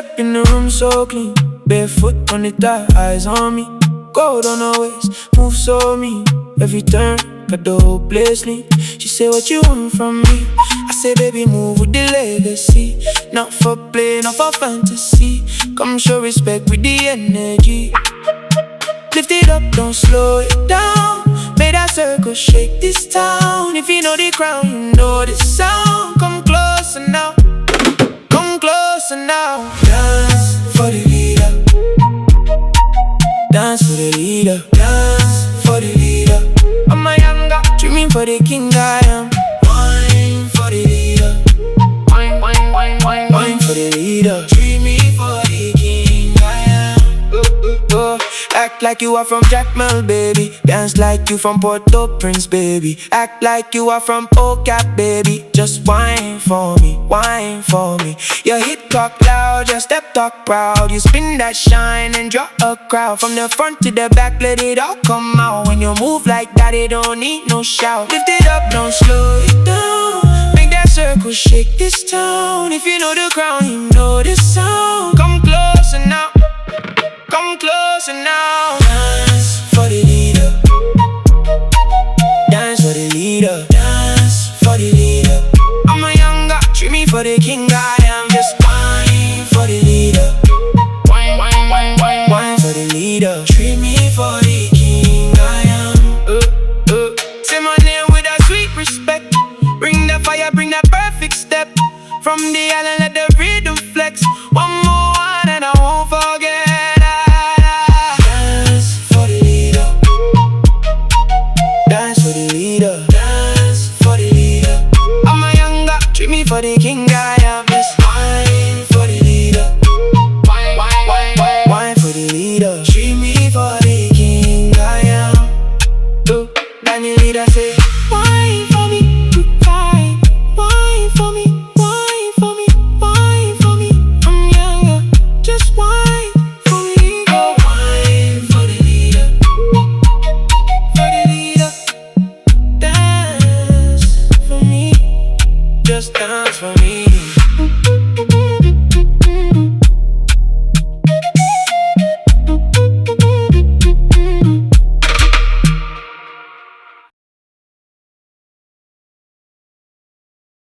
step in the room so clean, barefoot on the thigh, eyes on me. Gold on her waist, move so mean. Every turn, got the whole place lean. She say, what you want from me? I say, baby, move with the legacy. Not for play, not for fantasy. Come show respect with the energy. Lift it up, don't slow it down. Make that circle shake this town. If you know the crown, you know the sound. Come closer now, come closer now. Dance for the leader, dance for the leader, dance for the leader. I'm a younger, dreaming for the king I am. Wine for the leader, wine, wine, wine, wine, wine for the leader. Dreaming for the king I am. Act like you are from Jackmel, baby. Dance like you from Port-au-Prince, baby. Act like you are from Ocap, baby. Just whine for me, whine for me. Your hit talk loud, your step talk proud. You spin that shine and draw a crowd. From the front to the back, let it all come out. When you move like that, it don't need no shout. Lift it up, don't slow it down. Make that circle shake this town. If you know the crown, you know the sound. Come closer now, come closer now. Dance for the leader, dance for the leader, dance for the leader. I'm a younger, treat me for the king I am. Just wine for the leader, wine, wine, wine, wine, wine for the leader. Treat me for the king I am. Say my name with a sweet respect. Bring the fire, bring that perfect step. From the island, let the rhythm flex. One more one and I won't forget. Dance for the leader, I'm a younger, treat me for the king guy.